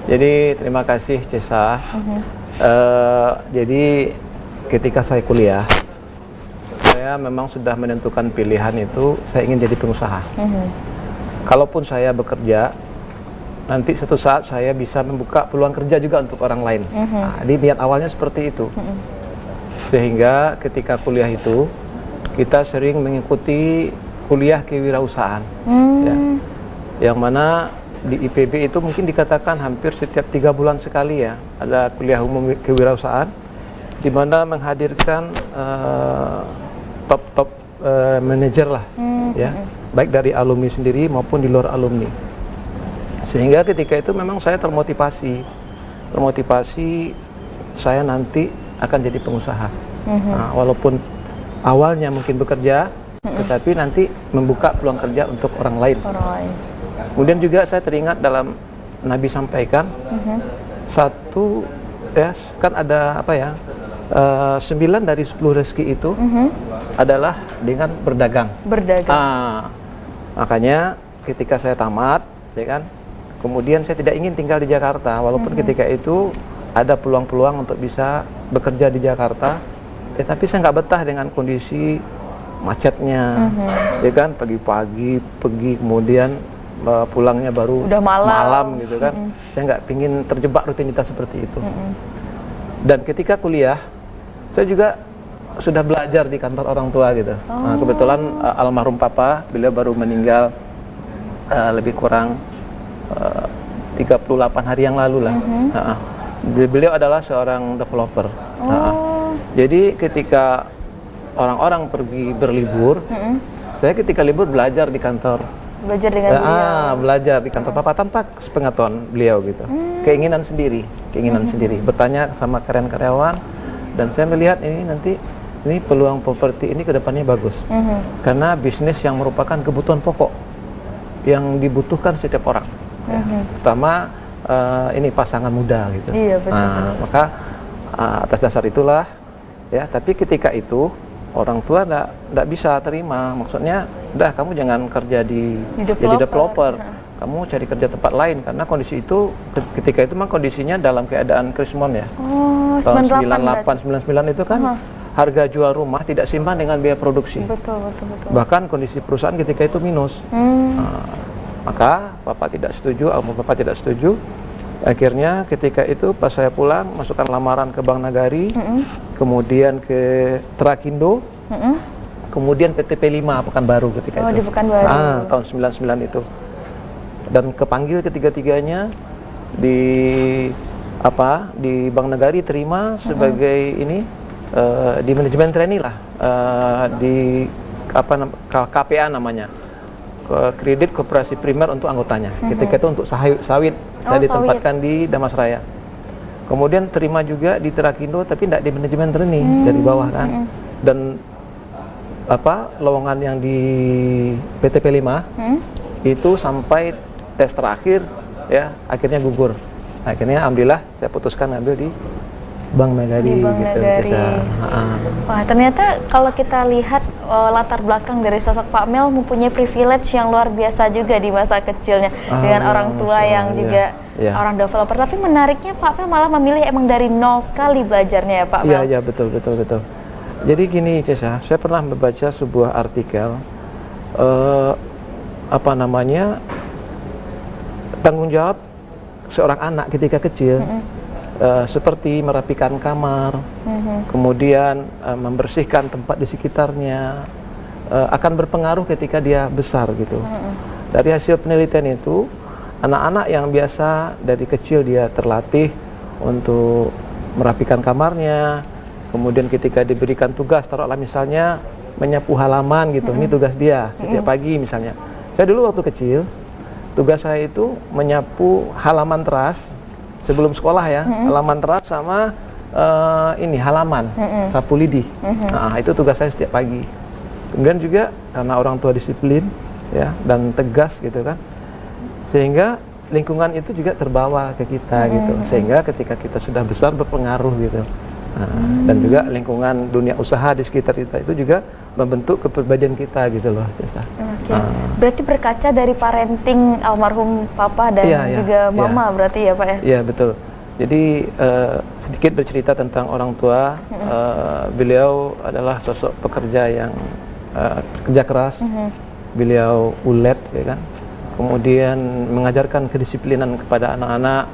Jadi terima kasih Cesa. Jadi ketika saya kuliah, saya memang sudah menentukan pilihan itu saya ingin jadi pengusaha. Kalaupun saya bekerja, nanti suatu saat saya bisa membuka peluang kerja juga untuk orang lain. Nah, jadi niat awalnya seperti itu. Sehingga ketika kuliah itu kita sering mengikuti kuliah kewirausahaan, ya, yang mana di IPB itu mungkin dikatakan hampir setiap 3 bulan sekali ya ada kuliah umum kewirausahaan, di mana menghadirkan top manajer lah, ya, baik dari alumni sendiri maupun di luar alumni. Sehingga ketika itu memang saya termotivasi saya nanti akan jadi pengusaha. Nah, walaupun awalnya mungkin bekerja, tetapi nanti membuka peluang kerja untuk orang lain. Kemudian juga saya teringat dalam Nabi sampaikan, satu ya kan ada apa ya, 9 dari 10 rezeki itu adalah dengan berdagang. Makanya ketika saya tamat, ya kan, kemudian saya tidak ingin tinggal di Jakarta, walaupun ketika itu ada peluang-peluang untuk bisa bekerja di Jakarta, tapi saya nggak betah dengan kondisi macetnya, ya kan, pagi-pagi pergi kemudian pulangnya baru udah malam gitu kan. Saya nggak pingin terjebak rutinitas seperti itu. Dan ketika kuliah, saya juga sudah belajar di kantor orang tua gitu. Nah, kebetulan almarhum papa, beliau baru meninggal lebih kurang 38 hari yang lalu lah. Beliau adalah seorang developer. Jadi ketika orang-orang pergi berlibur, saya ketika libur belajar di kantor. Belajar di kantor papa tanpa sepengetahuan beliau gitu. Keinginan sendiri, bertanya sama karyawan, dan saya melihat ini peluang properti ini kedepannya bagus, karena bisnis yang merupakan kebutuhan pokok yang dibutuhkan setiap orang, ya. Pertama ini pasangan muda gitu. Maka atas dasar itulah, ya. Tapi ketika itu orang tua nggak bisa terima, maksudnya udah kamu jangan kerja jadi developer, kamu cari kerja tempat lain, karena kondisi itu ketika itu mah kondisinya dalam keadaan krismon ya. Tahun 98 99 itu kan harga jual rumah tidak seimbang dengan biaya produksi. Betul. Bahkan kondisi perusahaan ketika itu minus. Maka papa tidak setuju, almarhum papa tidak setuju. Akhirnya ketika itu pas saya pulang, masukkan lamaran ke Bank Nagari, kemudian ke Trakindo, kemudian ke TP5 Pekanbaru ketika itu. Di Pekanbaru. Tahun 99 itu. Dan kepanggil ketiga-tiganya di Bank Nagari, terima sebagai di manajemen trainee lah, di KPA namanya, kredit koperasi primer untuk anggotanya. Ketika itu untuk sawit. Saya ditempatkan di Damas Raya. Kemudian terima juga di Trakindo, tapi tidak di manajemen trainee, dari bawah kan. Dan lowongan yang di PTP5 itu sampai tes terakhir, ya, akhirnya gugur. Akhirnya alhamdulillah saya putuskan ambil di Bank Nagari. Wah, ternyata kalau kita lihat latar belakang dari sosok Pak Mel mempunyai privilege yang luar biasa juga di masa kecilnya, dengan orang tua yang juga orang developer. Tapi menariknya Pak Mel malah memilih emang dari nol sekali belajarnya ya Pak Mel. Iya, betul. Jadi gini Cesa, saya pernah membaca sebuah artikel tanggung jawab seorang anak ketika kecil, seperti merapikan kamar, kemudian membersihkan tempat di sekitarnya, akan berpengaruh ketika dia besar gitu. Dari hasil penelitian itu, anak-anak yang biasa dari kecil dia terlatih untuk merapikan kamarnya, kemudian ketika diberikan tugas, taruhlah misalnya menyapu halaman gitu, ini tugas dia setiap pagi misalnya. Saya dulu waktu kecil, tugas saya itu menyapu halaman teras sebelum sekolah ya, halaman teras sama halaman, sapu lidi. Nah, itu tugas saya setiap pagi. Kemudian juga karena orang tua disiplin ya dan tegas gitu kan, sehingga lingkungan itu juga terbawa ke kita gitu, sehingga ketika kita sudah besar berpengaruh gitu. Dan juga lingkungan dunia usaha di sekitar kita itu juga membentuk kepribadian kita gitu loh. Berarti berkaca dari parenting almarhum papa dan juga mama berarti ya Pak ya? Iya betul. Jadi sedikit bercerita tentang orang tua. Beliau adalah sosok pekerja yang kerja keras. Beliau ulet, ya kan. Kemudian mengajarkan kedisiplinan kepada anak-anak,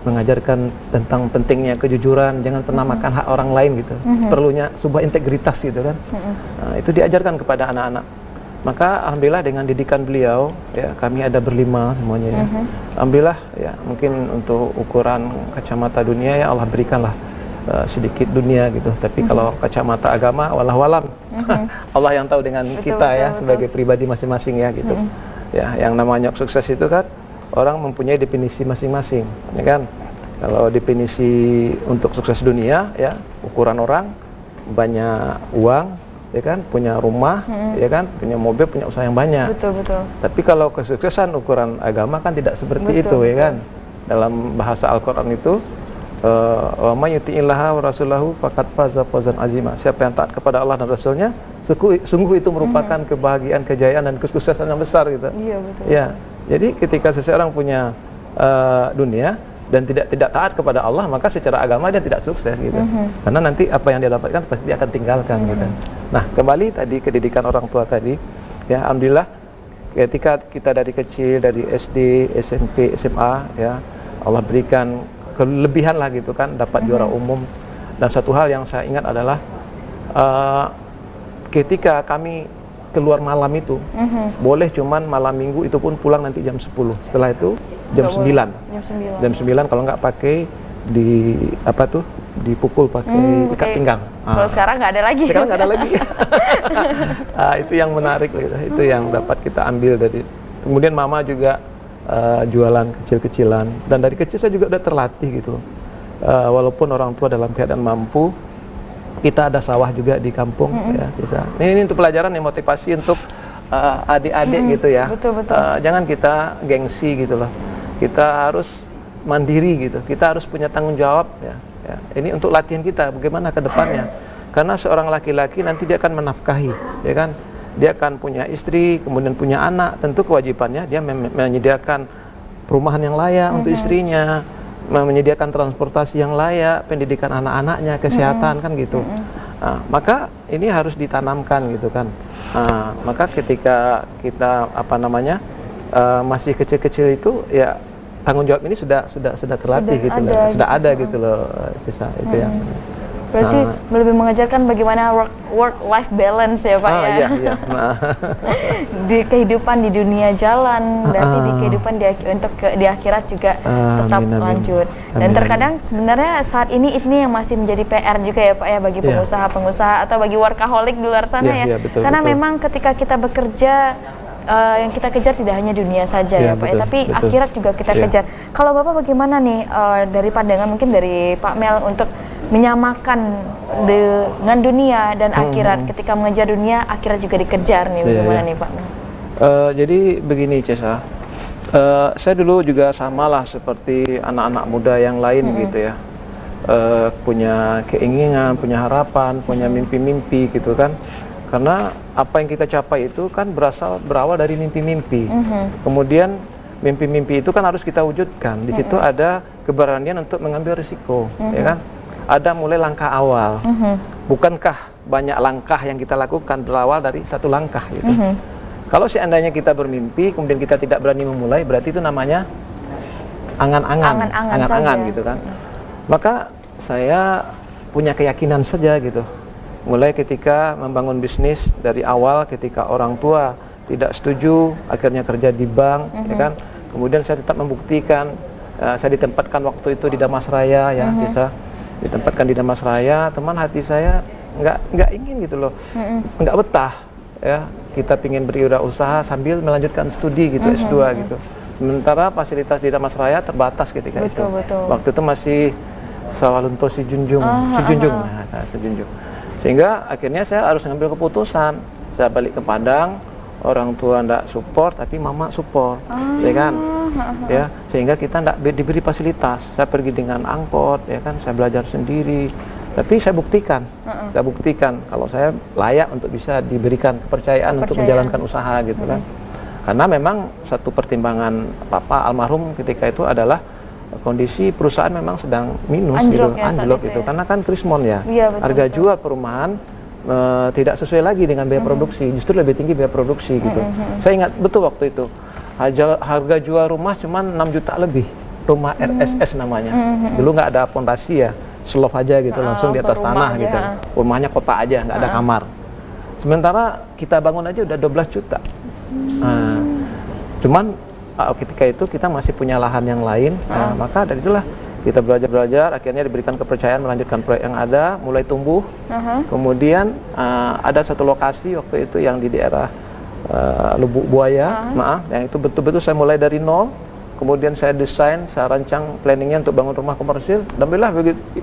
mengajarkan tentang pentingnya kejujuran, jangan pernah makan hak orang lain gitu. Perlunya sebuah integritas gitu kan. Itu diajarkan kepada anak-anak. Maka alhamdulillah dengan didikan beliau, ya kami ada berlima semuanya. Ya. Alhamdulillah ya mungkin untuk ukuran kacamata dunia ya Allah berikanlah sedikit dunia gitu. Tapi kalau kacamata agama, wallahualam, Allah yang tahu dengan kita ya sebagai pribadi masing-masing ya gitu. Ya yang namanya sukses itu kan orang mempunyai definisi masing-masing, ya kan? Kalau definisi untuk sukses dunia, ya ukuran orang banyak uang, ya kan, punya rumah, ya kan, punya mobil, punya usaha yang banyak. Betul. Tapi kalau kesuksesan ukuran agama kan tidak seperti itu, ya kan? Dalam bahasa Al-Quran itu, wa may yuti'illaha wa rasulahu faqad faza fawzan azima. Siapa yang taat kepada Allah dan Rasulnya, sungguh itu merupakan kebahagiaan, kejayaan dan kesuksesan yang besar gitu. Iya betul. Ya. Jadi ketika seseorang punya dunia dan tidak taat kepada Allah, maka secara agama dia tidak sukses gitu. Karena nanti apa yang dia dapatkan pasti dia akan tinggalkan gitu. Nah, kembali tadi ke didikan orang tua tadi, ya alhamdulillah ketika kita dari kecil, dari SD, SMP, SMA, ya Allah berikan kelebihan lah gitu kan, dapat juara umum. Dan satu hal yang saya ingat adalah ketika kami keluar malam itu, boleh cuman malam minggu, itu pun pulang nanti jam 10. Setelah itu jam 9. Jam 9 kalau nggak pakai di apa tuh, dipukul pakai ikat pinggang. Kalau sekarang nggak ada lagi. Sekarang nggak ada lagi. Itu yang menarik gitu. Itu yang dapat kita ambil dari. Kemudian mama juga jualan kecil-kecilan, dan dari kecil saya juga udah terlatih gitu. Walaupun orang tua dalam keadaan mampu, kita ada sawah juga di kampung, ya bisa. Ini untuk pelajaran yang motivasi untuk adik-adik gitu ya. Betul. Jangan kita gengsi gitu loh. Kita harus mandiri gitu. Kita harus punya tanggung jawab ya. Ini untuk latihan kita bagaimana ke depannya. Karena seorang laki-laki nanti dia akan menafkahi, ya kan? Dia akan punya istri, kemudian punya anak. Tentu kewajibannya dia menyediakan perumahan yang layak untuk istrinya, menyediakan transportasi yang layak, pendidikan anak-anaknya, kesehatan kan gitu. Maka ini harus ditanamkan gitu kan. Maka ketika kita masih kecil-kecil itu ya tanggung jawab ini sudah terlatih gitu loh. Sudah ada gitu loh sisa itu yang. Berarti lebih mengajarkan bagaimana work life balance ya Pak ya. Iya. Di kehidupan di dunia jalan, berarti di kehidupan di akhirat juga tetap lanjut. Dan terkadang sebenarnya saat ini yang masih menjadi PR juga ya Pak ya bagi pengusaha-pengusaha atau bagi workaholic di luar sana ya. Betul, karena memang ketika kita bekerja yang kita kejar tidak hanya dunia saja ya Pak ya, tapi akhirat juga kita kejar. Kalau Bapak bagaimana nih dari pandangan mungkin dari Pak Mel untuk menyamakan dengan dunia dan akhirat, ketika mengejar dunia, akhirat juga dikejar nih, bagaimana nih Pak Mel? Jadi begini Cesa, saya dulu juga samalah seperti anak-anak muda yang lain gitu ya, punya keinginan, punya harapan, punya mimpi-mimpi gitu kan. Karena apa yang kita capai itu kan berawal dari mimpi-mimpi. Kemudian mimpi-mimpi itu kan harus kita wujudkan. Di situ ada keberanian untuk mengambil risiko, ya kan? Ada mulai langkah awal. Bukankah banyak langkah yang kita lakukan berawal dari satu langkah gitu. Kalau seandainya kita bermimpi, kemudian kita tidak berani memulai, berarti itu namanya angan-angan gitu kan. Maka saya punya keyakinan saja gitu. Mulai ketika membangun bisnis dari awal, ketika orang tua tidak setuju, akhirnya kerja di bank, ya kan. Kemudian saya tetap membuktikan, saya ditempatkan waktu itu di Damasraya ya, bisa ditempatkan di Damasraya. Teman hati saya nggak ingin gitu loh, nggak betah ya. Kita pingin berwirausaha sambil melanjutkan studi gitu, S2 gitu. Sementara fasilitas di Damasraya terbatas ketika itu. Waktu itu masih Sawalunto Sijunjung. Sehingga akhirnya saya harus ngambil keputusan. Saya balik ke Padang, orang tua ndak support, tapi mama support, ya kan? Ya, sehingga kita ndak diberi fasilitas. Saya pergi dengan angkot, ya kan? Saya belajar sendiri. Tapi saya buktikan kalau saya layak untuk bisa diberikan kepercayaan untuk menjalankan usaha gitu kan. Karena memang satu pertimbangan Papa almarhum ketika itu adalah kondisi perusahaan memang sedang minus anjlok gitu. Karena kan krismon ya, harga jual perumahan tidak sesuai lagi dengan biaya produksi, justru lebih tinggi biaya produksi gitu. Saya ingat betul waktu itu harga jual rumah cuma 6 juta lebih, rumah RSS namanya. Dulu nggak ada fondasi ya, slope aja gitu, langsung di atas tanah aja, gitu. Rumahnya kota aja, nggak ada kamar. Sementara kita bangun aja udah 12 juta. Cuman ketika itu kita masih punya lahan yang lain, maka dari itulah kita belajar, akhirnya diberikan kepercayaan melanjutkan proyek yang ada, mulai tumbuh. Kemudian ada satu lokasi waktu itu yang di daerah Lubuk Buaya, yang itu betul-betul saya mulai dari nol. Kemudian saya desain, saya rancang planningnya untuk bangun rumah komersil. Alhamdulillah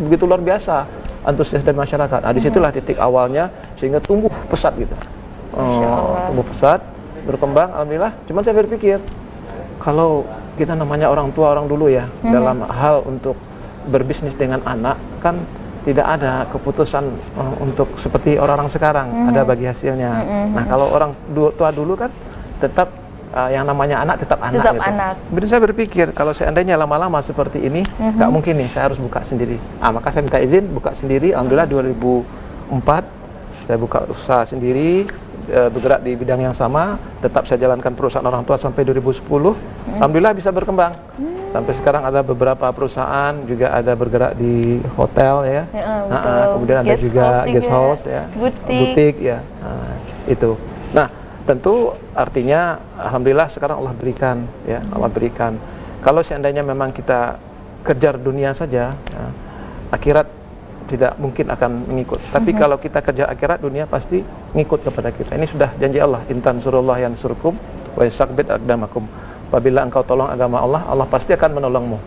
begitu luar biasa antusias dari masyarakat. Disitulah titik awalnya sehingga tumbuh pesat gitu. Tumbuh pesat, berkembang. Alhamdulillah. Cuman saya berpikir kalau kita namanya orang tua orang dulu ya, dalam hal untuk berbisnis dengan anak kan tidak ada keputusan untuk seperti orang-orang sekarang ada bagi hasilnya. Nah kalau orang tua dulu kan tetap yang namanya anak tetap anak gitu. Jadi saya berpikir kalau seandainya lama-lama seperti ini nggak mungkin nih, saya harus buka sendiri. Maka saya minta izin buka sendiri. Alhamdulillah 2004 saya buka usaha sendiri, bergerak di bidang yang sama, tetap saya jalankan perusahaan orang tua sampai 2010. Alhamdulillah bisa berkembang. Sampai sekarang ada beberapa perusahaan juga ada bergerak di hotel ya. Kemudian ada juga guest house ya, butik ya. Itu. Nah, tentu artinya alhamdulillah sekarang Allah berikan ya, Allah berikan. Kalau seandainya memang kita kejar dunia saja, ya, akhirat tidak mungkin akan mengikut. Tapi kalau kita kerja akhirat, dunia pasti ngikut kepada kita. Ini sudah janji Allah, intan surullah yansurkum wa yasakbit aqdamakum. Apabila engkau tolong agama Allah, Allah pasti akan menolongmu.